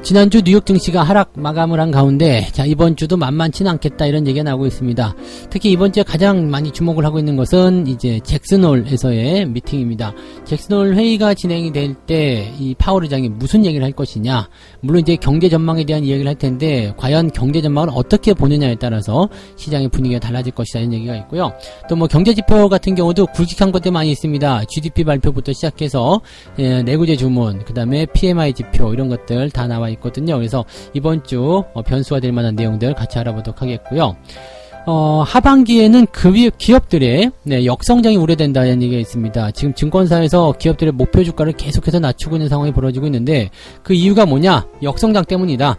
지난주 뉴욕 증시가 하락 마감을 한 가운데 자 이번 주도 만만치는 않겠다 이런 얘기가 나오고 있습니다. 특히 이번 주에 가장 많이 주목을 하고 있는 것은 이제 잭슨홀에서의 미팅입니다. 잭슨홀 회의가 진행이 될 때 이 파월 의장이 무슨 얘기를 할 것이냐, 물론 이제 경제 전망에 대한 이야기를 할 텐데 과연 경제 전망을 어떻게 보느냐에 따라서 시장의 분위기가 달라질 것이다 이런 얘기가 있고요. 또 뭐 경제 지표 같은 경우도 굵직한 것들 많이 있습니다. GDP 발표부터 시작해서 내구재 주문, 그 다음에 PMI 지표 이런 것들 다 나와 있거든요. 그래서 이번 주 변수가 될 만한 내용들 같이 알아보도록 하겠고요. 하반기에는 기업들의 역성장이 우려된다는 얘기가 있습니다. 지금 증권사에서 기업들의 목표 주가를 계속해서 낮추고 있는 상황이 벌어지고 있는데 그 이유가 뭐냐? 역성장 때문이다.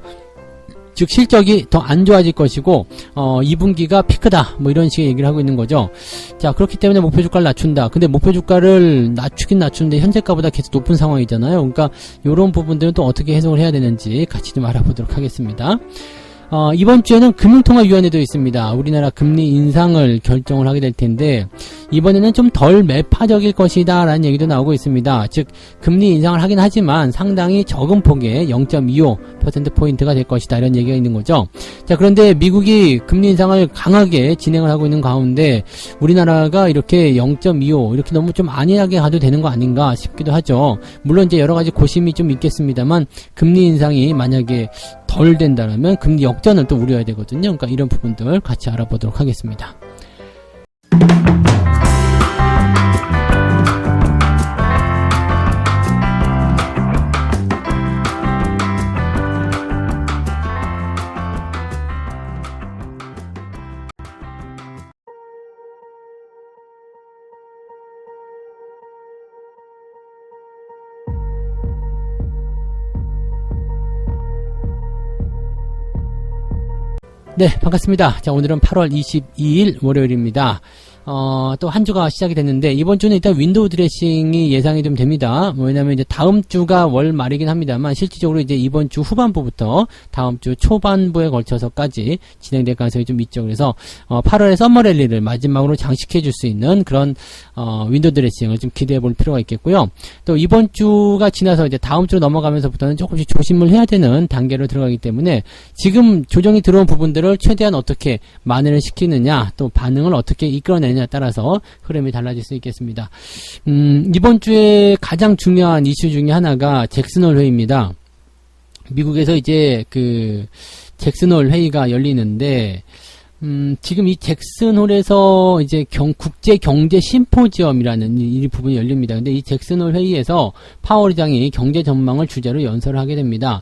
즉 실적이 더 안 좋아질 것이고 2분기가 피크다 뭐 이런 식의 얘기를 하고 있는 거죠. 자, 그렇기 때문에 목표 주가를 낮춘다. 근데 목표 주가를 낮추긴 낮추는데 현재가보다 계속 높은 상황이잖아요. 그러니까 이런 부분들은 또 어떻게 해석을 해야 되는지 같이 좀 알아보도록 하겠습니다. 이번 주에는 금융통화위원회도 있습니다. 우리나라 금리 인상을 결정을 하게 될 텐데 이번에는 좀 덜 매파적일 것이다 라는 얘기도 나오고 있습니다. 즉 금리 인상을 하긴 하지만 상당히 적은 폭의 0.25%포인트가 될 것이다 이런 얘기가 있는 거죠. 자, 그런데 미국이 금리 인상을 강하게 진행을 하고 있는 가운데 우리나라가 이렇게 0.25 이렇게 너무 좀 안일하게 가도 되는 거 아닌가 싶기도 하죠. 물론 이제 여러 가지 고심이 좀 있겠습니다만 금리 인상이 만약에 덜 된다면 금리 역전을 또 우려해야 되거든요. 그러니까 이런 부분들 같이 알아보도록 하겠습니다. 네, 반갑습니다. 자, 오늘은 8월 22일 월요일입니다. 또 한 주가 시작이 됐는데 이번 주는 일단 윈도우 드레싱이 예상이 좀 됩니다. 왜냐면 이제 다음 주가 월 말이긴 합니다만 실질적으로 이제 이번 주 후반부부터 다음 주 초반부에 걸쳐서까지 진행될 가능성이 좀 있죠. 그래서 8월의 서머 랠리를 마지막으로 장식해 줄 수 있는 그런 윈도우 드레싱을 좀 기대해 볼 필요가 있겠고요. 또 이번 주가 지나서 이제 다음 주로 넘어가면서부터는 조금씩 조심을 해야 되는 단계로 들어가기 때문에 지금 조정이 들어온 부분들을 최대한 어떻게 만회를 시키느냐, 또 반응을 어떻게 이끌어내느냐에 따라서 흐름이 달라질 수 있겠습니다. 이번 주에 가장 중요한 이슈 중에 하나가 잭슨홀 회의입니다. 미국에서 이제 그 잭슨홀 회의가 열리는데 지금 이 잭슨홀에서 이제 국제 경제 심포지엄이라는 이 부분이 열립니다. 근데 이 잭슨홀 회의에서 파월 의장이 경제 전망을 주제로 연설을 하게 됩니다.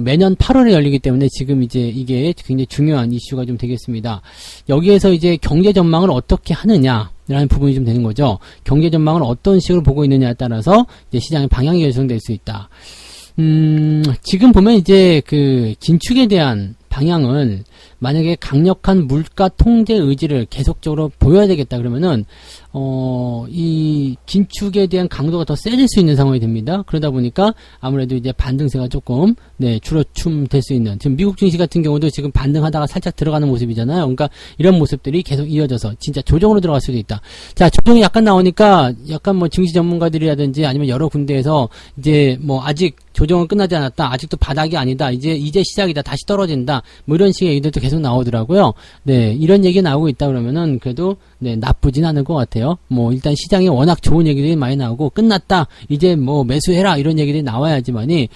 매년 8월에 열리기 때문에 지금 이제 이게 굉장히 중요한 이슈가 좀 되겠습니다. 여기에서 이제 경제 전망을 어떻게 하느냐라는 부분이 좀 되는 거죠. 경제 전망을 어떤 식으로 보고 있느냐에 따라서 이제 시장의 방향이 결정될 수 있다. 지금 보면 이제 그 긴축에 대한 방향을 만약에 강력한 물가 통제 의지를 계속적으로 보여야 되겠다 그러면은 이 긴축에 대한 강도가 더 세질 수 있는 상황이 됩니다. 그러다 보니까 아무래도 이제 반등세가 조금 줄어춤될 수 있는, 지금 미국 증시 같은 경우도 지금 반등하다가 살짝 들어가는 모습이잖아요. 그러니까 이런 모습들이 계속 이어져서 진짜 조정으로 들어갈 수도 있다. 자, 조정이 약간 나오니까 약간 뭐 증시 전문가들이라든지 아니면 여러 군데에서 이제 뭐 아직 조정은 끝나지 않았다, 아직도 바닥이 아니다, 이제 시작이다, 다시 떨어진다, 뭐 이런 식의 얘기들도 계속 나오더라고요. 네, 이런 얘기 나오고 있다 그러면은 그래도 나쁘진 않을 것 같아요. 뭐 일단 시장에 워낙 좋은 얘기들이 많이 나오고 끝났다, 이제 뭐 매수해라 이런 얘기들이 나와야지만이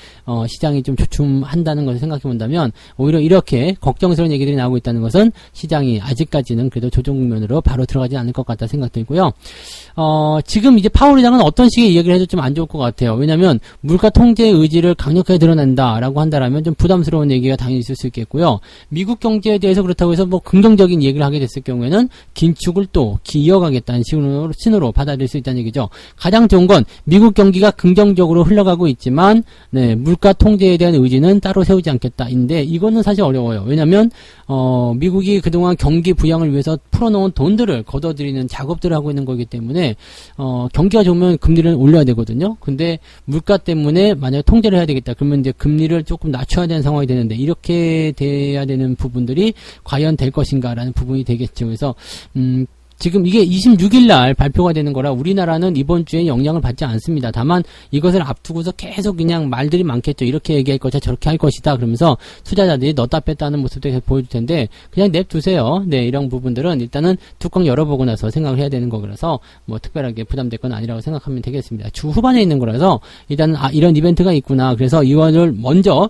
시장이 좀 조춤한다는 것을 생각해 본다면, 오히려 이렇게 걱정스러운 얘기들이 나오고 있다는 것은 시장이 아직까지는 그래도 조정 국면으로 바로 들어가지 않을 것 같다 생각 들고요. 지금 이제 파월 의장은 어떤 식의 이야기를 해도 좀 안 좋을 것 같아요. 왜냐면 물가 통제 의지를 강력하게 드러낸다라고 한다라면 좀 부담스러운 얘기가 당연히 있을 수 있겠고요. 미국 경제에 대해서 그렇다고 해서 뭐 긍정적인 얘기를 하게 됐을 경우에는 긴축을 또 이어가겠다는 신호로 받아들일 수 있다는 얘기죠. 가장 좋은 건 미국 경기가 긍정적으로 흘러가고 있지만 물가 통제에 대한 의지는 따로 세우지 않겠다인데, 이거는 사실 어려워요. 왜냐면 미국이 그동안 경기 부양을 위해서 풀어놓은 돈들을 걷어들이는 작업들을 하고 있는 거기 때문에 경기가 좋으면 금리를 올려야 되거든요. 근데 물가 때문에 만약에 통제를 해야 되겠다 그러면 이제 금리를 조금 낮춰야 되는 상황이 되는데, 이렇게 돼야 되는 부분들이 과연 될 것인가 라는 부분이 되겠죠. 그래서 지금 이게 26일 날 발표가 되는 거라 우리나라는 이번 주에 영향을 받지 않습니다. 다만 이것을 앞두고서 계속 그냥 말들이 많겠죠. 이렇게 얘기할 것이다, 저렇게 할 것이다. 그러면서 투자자들이 넣었다 뺐다 하는 모습도 계속 보여줄 텐데 그냥 냅두세요. 네, 이런 부분들은 일단은 뚜껑 열어보고 나서 생각을 해야 되는 거라서 뭐 특별하게 부담될 건 아니라고 생각하면 되겠습니다. 주 후반에 있는 거라서 일단 이런 이벤트가 있구나. 그래서 이원을 먼저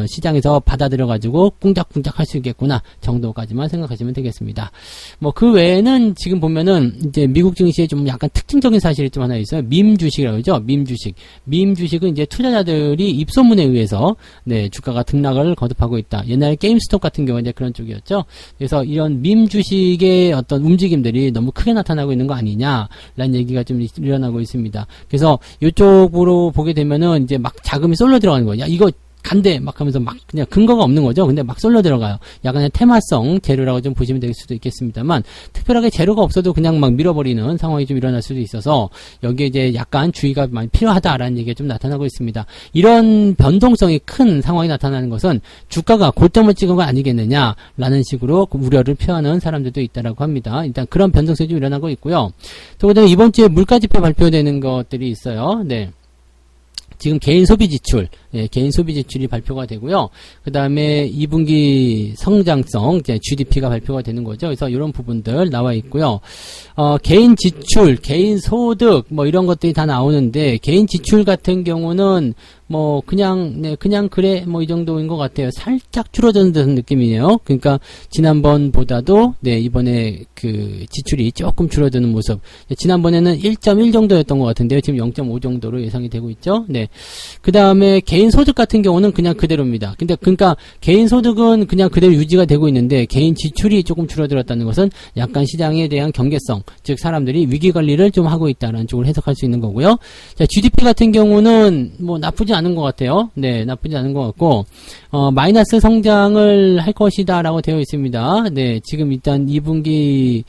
시장에서 받아들여가지고 꿍짝꿍짝 할 수 있겠구나 정도까지만 생각하시면 되겠습니다. 뭐 그 외에는 지금 보면은 이제 미국 증시에 좀 약간 특징적인 사실이 좀 하나 있어요. 밈 주식이라고 하죠. 밈 주식. 밈 주식은 이제 투자자들이 입소문에 의해서 네, 주가가 등락을 거듭하고 있다. 옛날에 게임스톱 같은 경우는 이제 그런 쪽이었죠. 그래서 이런 밈 주식의 어떤 움직임들이 너무 크게 나타나고 있는 거 아니냐라는 얘기가 좀 일어나고 있습니다. 그래서 이쪽으로 보게 되면은 이제 막 자금이 쏠려 들어가는 거예요. 야, 이거 간대 막 하면서 막 그냥 근거가 없는 거죠. 근데 막 쏠려 들어가요. 약간의 테마성 재료라고 좀 보시면 될 수도 있겠습니다만 특별하게 재료가 없어도 그냥 막 밀어버리는 상황이 좀 일어날 수도 있어서 여기에 이제 약간 주의가 많이 필요하다라는 얘기가 좀 나타나고 있습니다. 이런 변동성이 큰 상황이 나타나는 것은 주가가 고점을 찍은 거 아니겠느냐라는 식으로 우려를 표하는 사람들도 있다라고 합니다. 일단 그런 변동성이 좀 일어나고 있고요. 또 그다음에 이번 주에 물가지표 발표되는 것들이 있어요. 네. 지금 개인 소비 지출, 예, 개인 소비 지출이 발표가 되고요. 그 다음에 2분기 성장성, 이제 GDP가 발표가 되는 거죠. 그래서 이런 부분들 나와 있고요. 개인 지출, 개인 소득, 뭐 이런 것들이 다 나오는데, 개인 지출 같은 경우는 뭐 그냥 그래 뭐 이 정도인 것 같아요. 살짝 줄어드는 느낌이네요. 그러니까 지난번보다도 네, 이번에 그 지출이 조금 줄어드는 모습. 지난번에는 1.1 정도였던 것 같은데요. 지금 0.5 정도로 예상이 되고 있죠. 네. 그 다음에 개인 소득 같은 경우는 그냥 그대로입니다. 근데 그러니까 개인 소득은 그냥 그대로 유지가 되고 있는데 개인 지출이 조금 줄어들었다는 것은 약간 시장에 대한 경계성, 즉 사람들이 위기 관리를 좀 하고 있다는 쪽으로 해석할 수 있는 거고요. 자, GDP 같은 경우는 뭐 나쁘지 않은 것 같아요. 네, 나쁘지 않은 것 같고, 마이너스 성장을 할 것이다라고 되어 있습니다. 네, 지금 일단 2분기,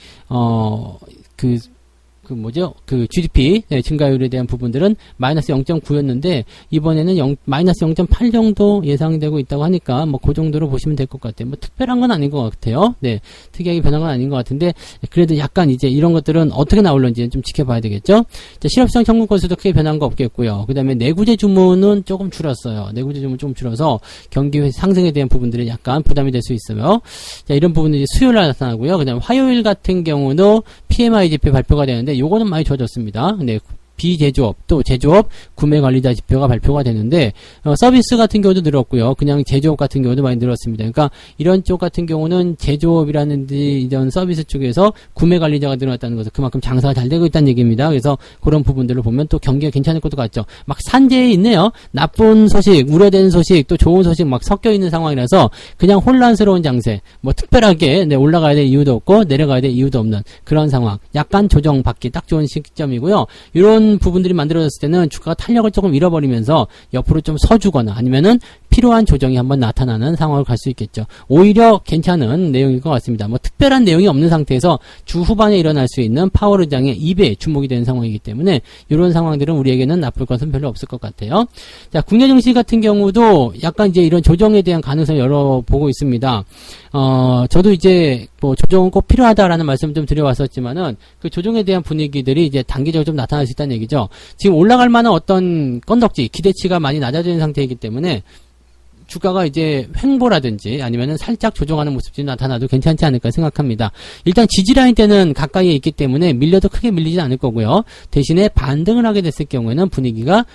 그 GDP 네, 증가율에 대한 부분들은 마이너스 0.9였는데 이번에는 마이너스 0.8 정도 예상되고 있다고 하니까 뭐 그 정도로 보시면 될 것 같아요. 뭐 특별한 건 아닌 것 같아요. 네, 특이하게 변한 건 아닌 것 같은데 그래도 약간 이제 이런 것들은 어떻게 나올는지 좀 지켜봐야 되겠죠. 자, 실업시장 청구 건수도 크게 변한 거 없겠고요. 그 다음에 내구재 주문은 조금 줄었어요. 내구재 주문 조금 줄어서 경기 상승에 대한 부분들이 약간 부담이 될 수 있어요. 자, 이런 부분들이 수요일 날 나타나고요. 그 다음에 화요일 같은 경우도 PMI 지표 발표가 되는데 요거는 많이 좋아졌습니다. 네. 비제조업, 또 제조업 구매관리자 지표가 발표가 되는데 서비스 같은 경우도 늘었고요. 그냥 제조업 같은 경우도 많이 늘었습니다. 그러니까 이런 쪽 같은 경우는 제조업이라든지 이런 서비스 쪽에서 구매관리자가 늘어났다는 것은 그만큼 장사가 잘 되고 있다는 얘기입니다. 그래서 그런 부분들을 보면 또 경기가 괜찮을 것도 같죠. 막 산재에 있네요. 나쁜 소식, 우려되는 소식, 또 좋은 소식 막 섞여 있는 상황이라서 그냥 혼란스러운 장세. 뭐 특별하게 네, 올라가야 될 이유도 없고 내려가야 될 이유도 없는 그런 상황. 약간 조정받기 딱 좋은 시점이고요. 이런 부분들이 만들어졌을 때는 주가가 탄력을 조금 잃어버리면서 옆으로 좀 서주거나 아니면은 필요한 조정이 한번 나타나는 상황을 갈 수 있겠죠. 오히려 괜찮은 내용일 것 같습니다. 뭐 특별한 내용이 없는 상태에서 주 후반에 일어날 수 있는 파월 의장의 입에 주목이 되는 상황이기 때문에 이런 상황들은 우리에게는 나쁠 것은 별로 없을 것 같아요. 자, 국내 증시 같은 경우도 약간 이제 이런 조정에 대한 가능성을 열어보고 있습니다. 저도 이제 뭐 조정은 꼭 필요하다라는 말씀 좀 드려왔었지만은 그 조정에 대한 분위기들이 이제 단기적으로 좀 나타날 수 있다는 얘기죠. 지금 올라갈 만한 어떤 건덕지, 기대치가 많이 낮아지는 상태이기 때문에 주가가 이제 횡보라든지 아니면은 살짝 조정하는 모습이 나타나도 괜찮지 않을까 생각합니다. 일단 지지라인 때는 가까이에 있기 때문에 밀려도 크게 밀리지 않을 거고요. 대신에 반등을 하게 됐을 경우에는 분위기가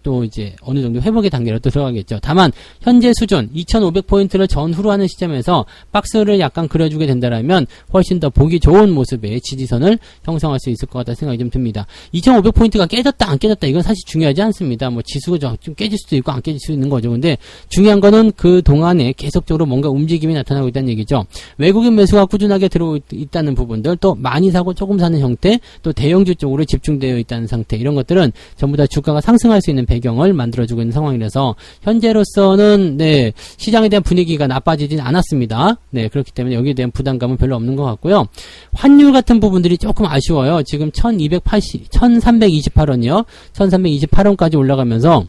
또 이제 어느 정도 회복의 단계로 또 들어가겠죠. 다만 현재 수준 2500포인트를 전후로 하는 시점에서 박스를 약간 그려주게 된다라면 훨씬 더 보기 좋은 모습의 지지선을 형성할 수 있을 것 같다는 생각이 좀 듭니다. 2500포인트가 깨졌다 안 깨졌다 이건 사실 중요하지 않습니다. 뭐 지수가 좀 깨질 수도 있고 안 깨질 수도 있는 거죠. 근데 중요한 거는 그 동안에 계속적으로 뭔가 움직임이 나타나고 있다는 얘기죠. 외국인 매수가 꾸준하게 들어오고 있다는 부분들, 또 많이 사고 조금 사는 형태, 또 대형주 쪽으로 집중되어 있다는 상태, 이런 것들은 전부 다 주가가 상승할 수 있는 배경을 만들어주고 있는 상황이라서 현재로서는 네, 시장에 대한 분위기가 나빠지진 않았습니다. 네, 그렇기 때문에 여기에 대한 부담감은 별로 없는 것 같고요. 환율 같은 부분들이 조금 아쉬워요. 지금 1328원이요. 1328원까지 올라가면서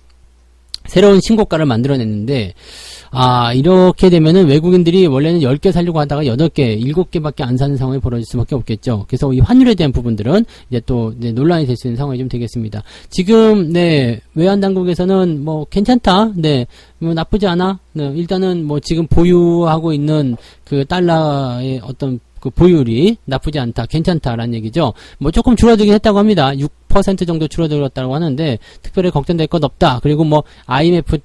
새로운 신고가를 만들어냈는데, 이렇게 되면은 외국인들이 원래는 10개 사려고 하다가 8개, 7개밖에 안 사는 상황이 벌어질 수밖에 없겠죠. 그래서 이 환율에 대한 부분들은 이제 또 논란이 될 수 있는 상황이 좀 되겠습니다. 지금, 외환당국에서는 뭐 괜찮다, 뭐 나쁘지 않아, 일단은 뭐 지금 보유하고 있는 그 달러의 어떤 그 보유율이 나쁘지 않다, 괜찮다라는 얘기죠. 뭐 조금 줄어들긴 했다고 합니다. 6% 정도 줄어들었다고 하는데 특별히 걱정될 것 없다. 그리고 뭐 IMF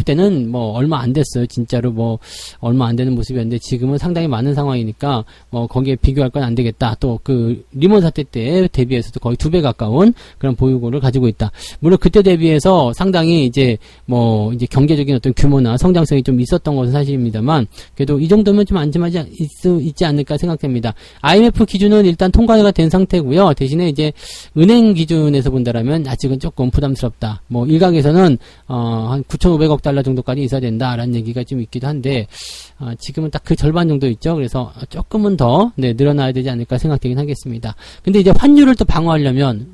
때는 뭐 얼마 안 됐어요. 진짜로 뭐 얼마 안 되는 모습이었는데 지금은 상당히 많은 상황이니까 뭐 거기에 비교할 건 안 되겠다. 또 그 리먼 사태 때 대비해서도 거의 2배 가까운 그런 보유고를 가지고 있다. 물론 그때 대비해서 상당히 이제 뭐 이제 경제적인 어떤 규모나 성장성이 좀 있었던 것은 사실입니다만 그래도 이 정도면 좀 안심하지 있지 않을까 생각됩니다. IMF 기준은 일단 통과가 된 상태고요. 대신에 이제 은행 기준에서 본다라면 아직은 조금 부담스럽다. 뭐 일각에서는 한 9,500억 달러 정도까지 있어야 된다라는 얘기가 좀 있기도 한데 지금은 딱 그 절반 정도 있죠. 그래서 조금은 더 늘어나야 되지 않을까 생각되긴 하겠습니다. 근데 이제 환율을 또 방어하려면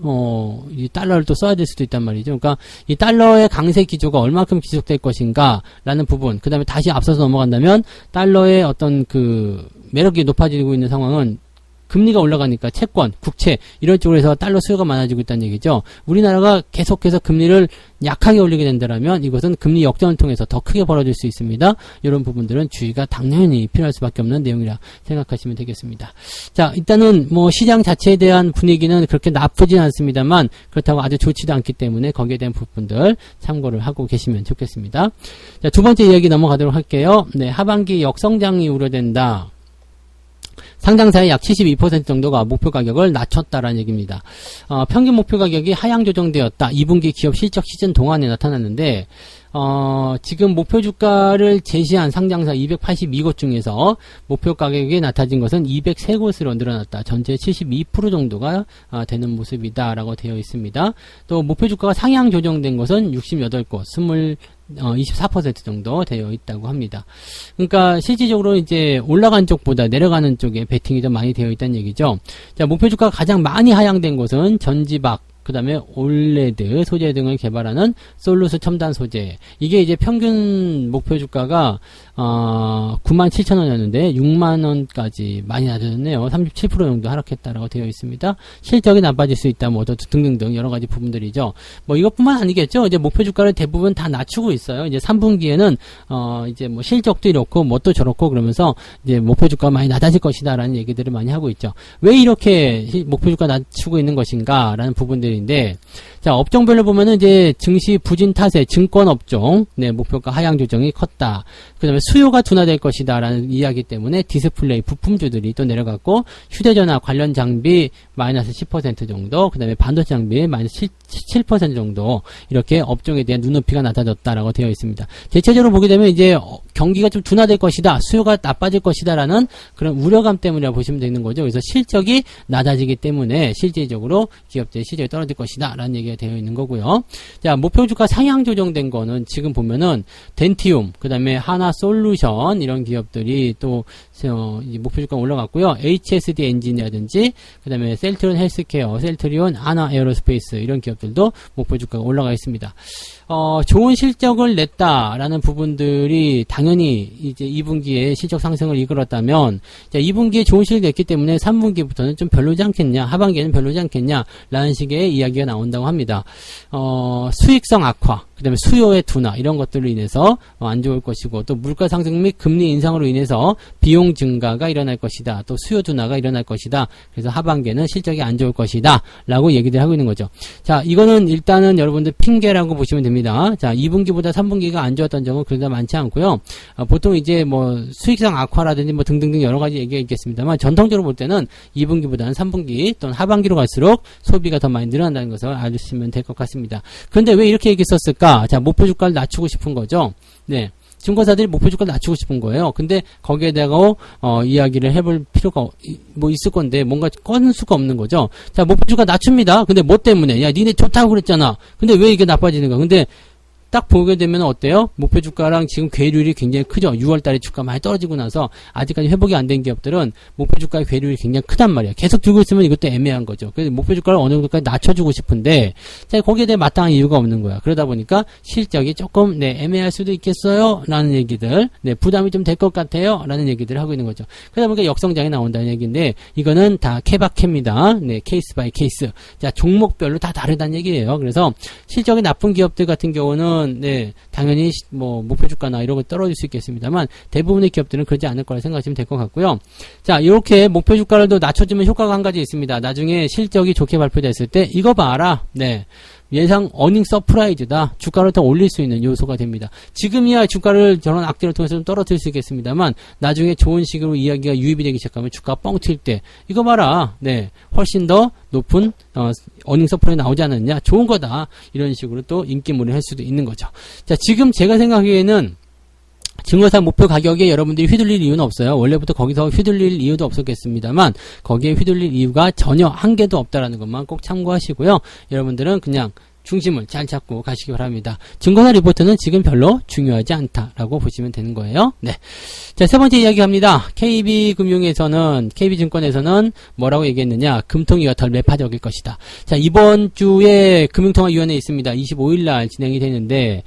이 달러를 또 써야 될 수도 있단 말이죠. 그러니까 이 달러의 강세 기조가 얼마큼 지속될 것인가라는 부분. 그다음에 다시 앞서서 넘어간다면 달러의 어떤 그 매력이 높아지고 있는 상황은 금리가 올라가니까 채권, 국채 이런 쪽으로 해서 달러 수요가 많아지고 있다는 얘기죠. 우리나라가 계속해서 금리를 약하게 올리게 된다면 이것은 금리 역전을 통해서 더 크게 벌어질 수 있습니다. 이런 부분들은 주의가 당연히 필요할 수밖에 없는 내용이라 생각하시면 되겠습니다. 자, 일단은 뭐 시장 자체에 대한 분위기는 그렇게 나쁘진 않습니다만 그렇다고 아주 좋지도 않기 때문에 거기에 대한 부분들 참고를 하고 계시면 좋겠습니다. 자, 두 번째 이야기 넘어가도록 할게요. 하반기 역성장이 우려된다. 상장사의 약 72% 정도가 목표 가격을 낮췄다라는 얘기입니다. 평균 목표 가격이 하향 조정되었다. 2분기 기업 실적 시즌 동안에 나타났는데 지금 목표 주가를 제시한 상장사 282곳 중에서 목표 가격이 낮아진 것은 203곳으로 늘어났다. 전체 72% 정도가 되는 모습이다라고 되어 있습니다. 또 목표 주가가 상향 조정된 것은 68곳, 24% 정도 되어 있다고 합니다. 그러니까 실질적으로 이제 올라간 쪽보다 내려가는 쪽에 베팅이 더 많이 되어 있다는 얘기죠. 자, 목표 주가가 가장 많이 하향된 곳은 전지박, 그 다음에 올레드 소재 등을 개발하는 솔루스 첨단 소재. 이게 이제 평균 목표 주가가 97,000원이었는데 6만원까지 많이 낮아졌네요. 37% 정도 하락했다라고 되어 있습니다. 실적이 나빠질 수 있다, 뭐 등등등 여러 가지 부분들이죠. 뭐 이것뿐만 아니겠죠. 이제 목표 주가를 대부분 다 낮추고 있어요. 이제 3분기에는 이제 뭐 실적도 이렇고 뭐 또 저렇고 그러면서 이제 목표 주가가 많이 낮아질 것이다라는 얘기들을 많이 하고 있죠. 왜 이렇게 목표 주가 낮추고 있는 것인가라는 부분들인데, 자, 업종별로 보면은 이제 증시 부진 탓에 증권 업종 목표가 하향 조정이 컸다. 그다음에 수요가 둔화될 것이다라는 이야기 때문에 디스플레이 부품주들이 또 내려갔고, 휴대전화 관련 장비 마이너스 10% 정도, 그다음에 반도체 장비 마이너스 7% 정도, 이렇게 업종에 대한 눈높이가 낮아졌다라고 되어 있습니다. 대체적으로 보게 되면 이제 경기가 좀 둔화될 것이다, 수요가 나빠질 것이다라는 그런 우려감 때문이라고 보시면 되는 거죠. 그래서 실적이 낮아지기 때문에 실질적으로 기업들의 실적이 떨어질 것이다라는 얘기가 되어 있는 거고요. 자, 목표 주가 상향 조정된 거는 지금 보면은 덴티움, 그다음에 하나 솔루션 이런 기업들이 또 목표 주가 올라갔고요. HSD 엔진이라든지 그다음에 셀트리온 헬스케어, 셀트리온 하나 에어로스페이스 이런 기업들도 목표 주가가 올라가 있습니다. 좋은 실적을 냈다라는 부분들이 당연히 이제 2분기에 실적 상승을 이끌었다면, 자, 2분기에 좋은 실적을 냈기 때문에 3분기부터는 좀 별로지 않겠냐, 하반기에는 별로지 않겠냐라는 식의 이야기가 나온다고 합니다. 수익성 악화, 그 다음에 수요의 둔화 이런 것들로 인해서 안 좋을 것이고, 또 물가 상승 및 금리 인상으로 인해서 비용 증가가 일어날 것이다, 또 수요 둔화가 일어날 것이다. 그래서 하반기에는 실적이 안 좋을 것이다 라고 얘기들 하고 있는 거죠. 자, 이거는 일단은 여러분들 핑계라고 보시면 됩니다. 자, 2분기보다 3분기가 안 좋았던 점은 그러다 많지 않고요. 보통 이제 뭐 수익성 악화라든지 뭐 등등등 여러 가지 얘기가 있겠습니다만, 전통적으로 볼 때는 2분기보다는 3분기 또는 하반기로 갈수록 소비가 더 많이 늘어난다는 것을 알으시면 될 것 같습니다. 그런데 왜 이렇게 얘기했었을까? 자, 목표 주가를 낮추고 싶은 거죠. 네. 증권사들이 목표 주가를 낮추고 싶은 거예요. 근데 거기에 대하고 이야기를 해볼 필요가 뭐 있을 건데 뭔가 꺼낼 수가 없는 거죠. 자, 목표 주가 낮춥니다. 근데 뭐 때문에? 야, 니네 좋다고 그랬잖아. 근데 왜 이게 나빠지는가? 근데 딱 보게 되면 어때요? 목표 주가랑 지금 괴리율이 굉장히 크죠. 6월 달에 주가 많이 떨어지고 나서 아직까지 회복이 안 된 기업들은 목표 주가의 괴리율이 굉장히 크단 말이야. 계속 들고 있으면 이것도 애매한 거죠. 그래서 목표 주가를 어느 정도까지 낮춰주고 싶은데 자, 거기에 대해 마땅한 이유가 없는 거야. 그러다 보니까 실적이 조금 애매할 수도 있겠어요 라는 얘기들, 부담이 좀 될 것 같아요 라는 얘기들을 하고 있는 거죠. 그러다 보니까 역성장이 나온다는 얘기인데 이거는 다 케바케입니다. 케이스 바이 케이스. 자, 종목별로 다 다르다는 얘기예요. 그래서 실적이 나쁜 기업들 같은 경우는 당연히 뭐 목표 주가나 이런 거 떨어질 수 있겠습니다만 대부분의 기업들은 그러지 않을 거라 생각하시면 될 것 같고요. 자, 이렇게 목표 주가를 또 낮춰주면 효과가 한 가지 있습니다. 나중에 실적이 좋게 발표됐을 때 이거 봐라. 예상 어닝 서프라이즈다. 주가를 더 올릴 수 있는 요소가 됩니다. 지금이야 주가를 저런 악재를 통해서 좀 떨어뜨릴 수 있겠습니다만 나중에 좋은 식으로 이야기가 유입이 되기 시작하면 주가 뻥 튈 때 이거 봐라. 훨씬 더 높은 어닝 서프라이즈 나오지 않았냐. 좋은 거다. 이런 식으로 또 인기몰이를 할 수도 있는 거죠. 자, 지금 제가 생각하기에는 증거사 목표 가격에 여러분들이 휘둘릴 이유는 없어요. 원래부터 거기서 휘둘릴 이유도 없었겠습니다만 거기에 휘둘릴 이유가 전혀 한 개도 없다라는 것만 꼭 참고하시고요. 여러분들은 그냥 중심을 잘 잡고 가시기 바랍니다. 증거사 리포트는 지금 별로 중요하지 않다라고 보시면 되는 거예요. 자, 세 번째 이야기 갑니다. KB증권에서는 뭐라고 얘기했느냐? 금통위가 덜 매파적일 것이다. 자, 이번 주에 금융통화위원회 있습니다. 25일날 진행이 되는데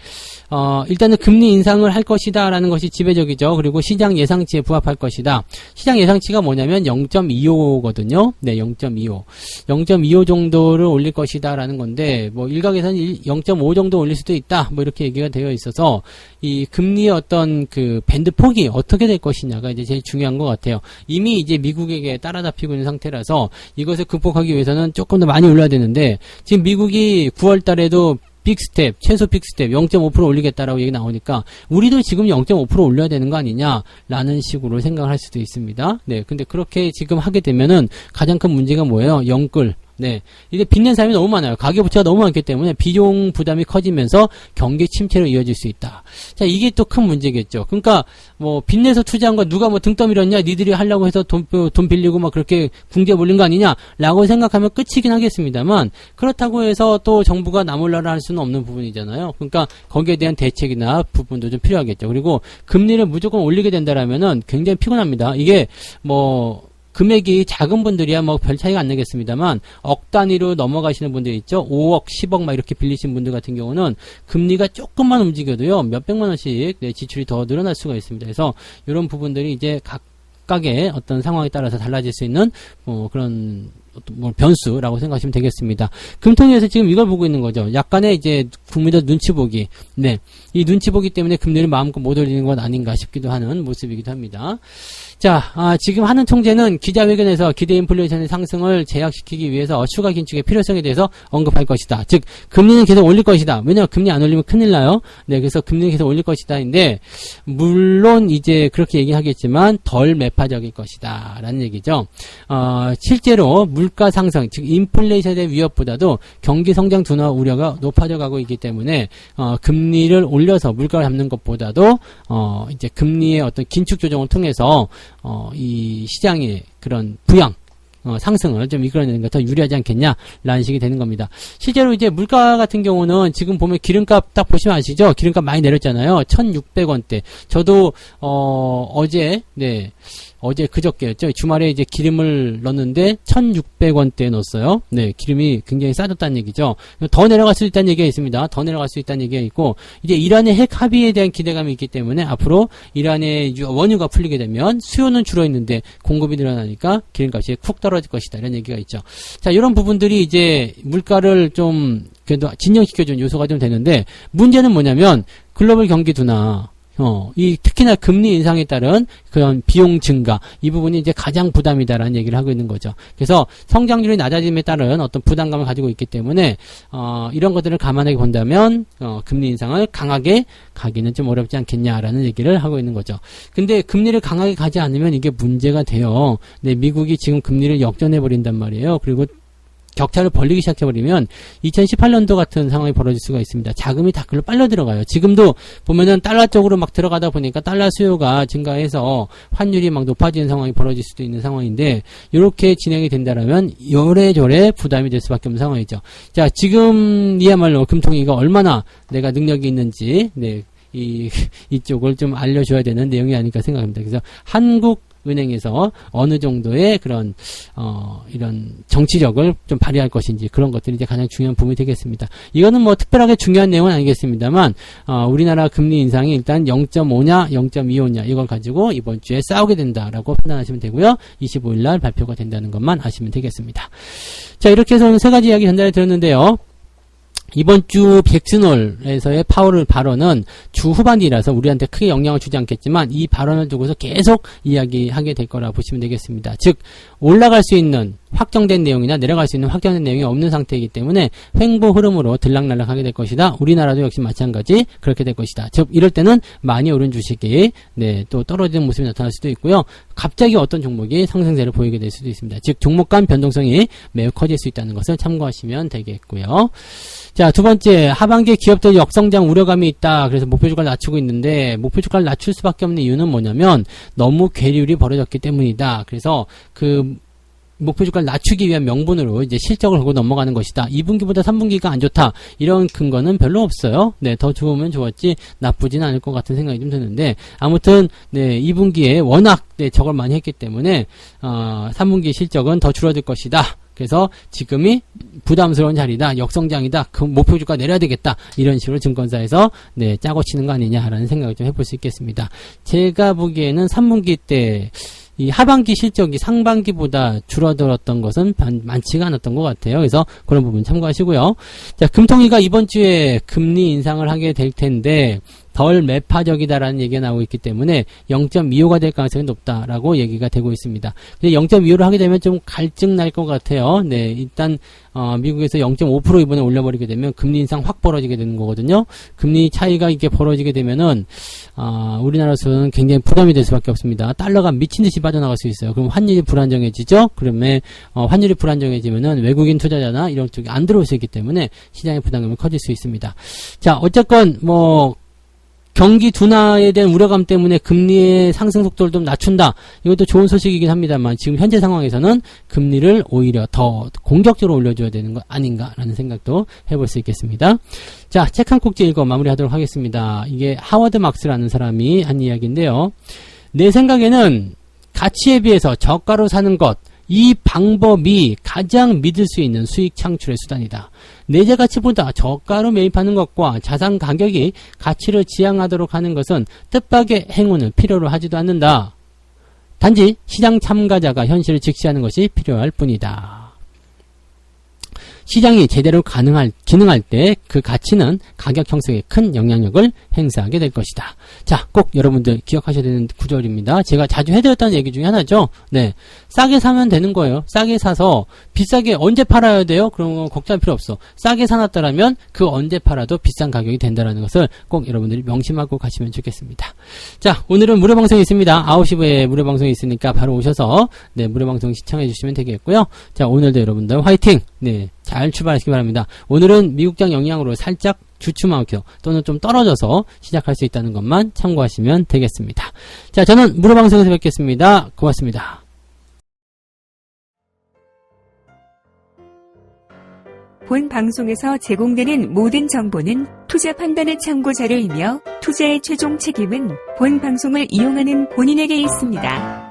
일단은 금리 인상을 할 것이다 라는 것이 지배적이죠. 그리고 시장 예상치에 부합할 것이다. 시장 예상치가 뭐냐면 0.25거든요. 0.25 정도를 올릴 것이다 라는 건데 뭐 일각에서는 0.5 정도 올릴 수도 있다. 뭐 이렇게 얘기가 되어 있어서 이 금리의 어떤 그 밴드 폭이 어떻게 될 것이냐가 이제 제일 중요한 것 같아요. 이미 이제 미국에게 따라잡히고 있는 상태라서 이것을 극복하기 위해서는 조금 더 많이 올려야 되는데 지금 미국이 9월 달에도 빅스텝, 최소 빅스텝 0.5% 올리겠다라고 얘기 나오니까 우리도 지금 0.5% 올려야 되는 거 아니냐라는 식으로 생각을 할 수도 있습니다. 근데 그렇게 지금 하게 되면은 가장 큰 문제가 뭐예요? 영끌. 이게 빚낸 사람이 너무 많아요. 가계부채가 너무 많기 때문에 비용 부담이 커지면서 경기 침체로 이어질 수 있다. 자, 이게 또 큰 문제겠죠. 그러니까 뭐 빚내서 투자한 거 누가 뭐 등 떠밀었냐? 니들이 하려고 해서 돈 빌리고 막 그렇게 궁지에 몰린 거 아니냐라고 생각하면 끝이긴 하겠습니다만 그렇다고 해서 또 정부가 나몰라라 할 수는 없는 부분이잖아요. 그러니까 거기에 대한 대책이나 부분도 좀 필요하겠죠. 그리고 금리를 무조건 올리게 된다라면은 굉장히 피곤합니다. 이게 뭐 금액이 작은 분들이야 뭐 별 차이가 안 나겠습니다만 억 단위로 넘어가시는 분들 있죠. 5억, 10억 막 이렇게 빌리신 분들 같은 경우는 금리가 조금만 움직여도요. 몇백만 원씩 지출이 더 늘어날 수가 있습니다. 그래서 이런 부분들이 이제 각각의 어떤 상황에 따라서 달라질 수 있는 그런 변수라고 생각하시면 되겠습니다. 금통위에서 지금 이걸 보고 있는 거죠. 약간의 이제 국민들 눈치 보기. 이 눈치 보기 때문에 금리를 마음껏 못 올리는 건 아닌가 싶기도 하는 모습이기도 합니다. 자, 지금 하는 총재는 기자회견에서 기대 인플레이션의 상승을 제약시키기 위해서 추가 긴축의 필요성에 대해서 언급할 것이다. 즉, 금리는 계속 올릴 것이다. 왜냐하면 금리 안 올리면 큰일 나요. 그래서 금리는 계속 올릴 것이다인데, 물론 이제 그렇게 얘기하겠지만 덜 매파적일 것이다. 라는 얘기죠. 실제로 물가 상승, 즉 인플레이션에 대한 위협보다도 경기 성장 둔화 우려가 높아져 가고 있기 때문에 금리를 올려서 물가를 잡는 것보다도 이제 금리의 어떤 긴축 조정을 통해서 이 시장의 그런 부양 상승을 좀 이끌어내는 게 더 유리하지 않겠냐라는 식이 되는 겁니다. 실제로 이제 물가 같은 경우는 지금 보면 기름값 딱 보시면 아시죠? 기름값 많이 내렸잖아요. 1,600원대. 저도 어제 그저께였죠. 주말에 이제 기름을 넣었는데 1,600원대에 넣었어요. 기름이 굉장히 싸졌다는 얘기죠. 더 내려갈 수 있다는 얘기가 있습니다. 더 내려갈 수 있다는 얘기가 있고 이제 이란의 핵 합의에 대한 기대감이 있기 때문에 앞으로 이란의 원유가 풀리게 되면 수요는 줄어 있는데 공급이 늘어나니까 기름값이 쿡 떨어질 것이다. 이런 얘기가 있죠. 자, 이런 부분들이 이제 물가를 좀 그래도 진정시켜준 요소가 좀 되는데 문제는 뭐냐면 글로벌 경기 둔화 특히나 금리 인상에 따른 그런 비용 증가, 이 부분이 이제 가장 부담이다라는 얘기를 하고 있는 거죠. 그래서 성장률이 낮아짐에 따른 어떤 부담감을 가지고 있기 때문에, 이런 것들을 감안하게 본다면, 금리 인상을 강하게 가기는 좀 어렵지 않겠냐라는 얘기를 하고 있는 거죠. 근데 금리를 강하게 가지 않으면 이게 문제가 돼요. 미국이 지금 금리를 역전해버린단 말이에요. 그리고 격차를 벌리기 시작해버리면 2018년도 같은 상황이 벌어질 수가 있습니다. 자금이 다 그걸로 빨려 들어가요. 지금도 보면은 달러 쪽으로 막 들어가다 보니까 달러 수요가 증가해서 환율이 막 높아지는 상황이 벌어질 수도 있는 상황인데, 이렇게 진행이 된다라면 요래저래 부담이 될 수밖에 없는 상황이죠. 자, 지금이야말로 금통위가 얼마나 내가 능력이 있는지, 네, 이쪽을 좀 알려줘야 되는 내용이 아닐까 생각합니다. 그래서 한국은행에서 어느 정도의 그런, 이런 정치력을 좀 발휘할 것인지, 그런 것들이 이제 가장 중요한 부분이 되겠습니다. 이거는 뭐 특별하게 중요한 내용은 아니겠습니다만, 우리나라 금리 인상이 일단 0.5냐, 0.25냐, 이걸 가지고 이번 주에 싸우게 된다라고 판단하시면 되고요. 25일날 발표가 된다는 것만 아시면 되겠습니다. 자, 이렇게 해서 오늘 세 가지 이야기 전달해 드렸는데요. 이번 주 잭슨홀에서의 파월 발언은 주 후반이라서 우리한테 크게 영향을 주지 않겠지만, 이 발언을 두고서 계속 이야기하게 될 거라 보시면 되겠습니다. 즉, 올라갈 수 있는 확정된 내용이나 내려갈 수 있는 확정된 내용이 없는 상태이기 때문에 횡보 흐름으로 들락날락하게 될 것이다. 우리나라도 역시 마찬가지 그렇게 될 것이다. 즉, 이럴 때는 많이 오른 주식이 또 떨어지는 모습이 나타날 수도 있고요. 갑자기 어떤 종목이 상승세를 보이게 될 수도 있습니다. 즉, 종목 간 변동성이 매우 커질 수 있다는 것을 참고하시면 되겠고요. 자, 두 번째, 하반기에 기업들 역성장 우려감이 있다. 그래서 목표 주가를 낮추고 있는데, 목표 주가를 낮출 수밖에 없는 이유는 뭐냐면 너무 괴리율이 벌어졌기 때문이다. 그래서 그 목표 주가를 낮추기 위한 명분으로 이제 실적을 걸고 넘어가는 것이다. 2분기보다 3분기가 안 좋다. 이런 근거는 별로 없어요. 네, 더 좋으면 좋았지 나쁘지는 않을 것 같은 생각이 좀 드는데, 아무튼 2분기에 워낙 저걸 많이 했기 때문에 3분기 실적은 더 줄어들 것이다. 그래서 지금이 부담스러운 자리다, 역성장이다, 그 목표 주가 내려야 되겠다, 이런 식으로 증권사에서 짜고 치는 거 아니냐라는 생각을 좀 해볼 수 있겠습니다. 제가 보기에는 3분기 때 이 하반기 실적이 상반기보다 줄어들었던 것은 많지가 않았던 것 같아요. 그래서 그런 부분 참고하시고요. 자, 금통위가 이번 주에 금리 인상을 하게 될 텐데, 덜 매파적이다라는 얘기가 나오고 있기 때문에 0.25가 될 가능성이 높다라고 얘기가 되고 있습니다. 근데 0.25를 하게 되면 좀 갈증 날 것 같아요. 네, 일단 미국에서 0.5% 이번에 올려버리게 되면 금리 인상 확 벌어지게 되는 거거든요. 금리 차이가 이렇게 벌어지게 되면은 우리나라에서는 굉장히 부담이 될 수밖에 없습니다. 달러가 미친 듯이 빠져나갈 수 있어요. 그럼 환율이 불안정해지죠. 그러면 환율이 불안정해지면은 외국인 투자자나 이런 쪽이 안 들어올 수 있기 때문에 시장의 부담감이 커질 수 있습니다. 자, 어쨌건 경기 둔화에 대한 우려감 때문에 금리의 상승 속도를 좀 낮춘다. 이것도 좋은 소식이긴 합니다만, 지금 현재 상황에서는 금리를 오히려 더 공격적으로 올려줘야 되는 거 아닌가라는 생각도 해볼 수 있겠습니다. 자, 책 한 꼭지 읽어 마무리하도록 하겠습니다. 이게 하워드 막스라는 사람이 한 이야기인데요. 내 생각에는 가치에 비해서 저가로 사는 것, 이 방법이 가장 믿을 수 있는 수익 창출의 수단이다. 내재 가치보다 저가로 매입하는 것과 자산 가격이 가치를 지향하도록 하는 것은 뜻밖의 행운을 필요로 하지도 않는다. 단지 시장 참가자가 현실을 직시하는 것이 필요할 뿐이다. 시장이 제대로 기능할 때 그 가치는 가격 형성에 큰 영향력을 행사하게 될 것이다. 자, 꼭 여러분들 기억하셔야 되는 구절입니다. 제가 자주 해드렸다는 얘기 중에 하나죠. 네, 싸게 사면 되는 거예요. 싸게 사서 비싸게 언제 팔아야 돼요? 그런 거 걱정할 필요 없어. 싸게 사놨다라면 그 언제 팔아도 비싼 가격이 된다는 것을 꼭 여러분들이 명심하고 가시면 좋겠습니다. 자, 오늘은 무료방송이 있습니다. 9시부에 무료방송이 있으니까 바로 오셔서 무료방송 시청해 주시면 되겠고요. 자, 오늘도 여러분들 화이팅! 잘 출발하시기 바랍니다. 오늘은 미국장 영향으로 살짝 주춤하고 또는 좀 떨어져서 시작할 수 있다는 것만 참고하시면 되겠습니다. 자, 저는 무료방송에서 뵙겠습니다. 고맙습니다. 본 방송에서 제공되는 모든 정보는 투자 판단의 참고 자료이며 투자의 최종 책임은 본 방송을 이용하는 본인에게 있습니다.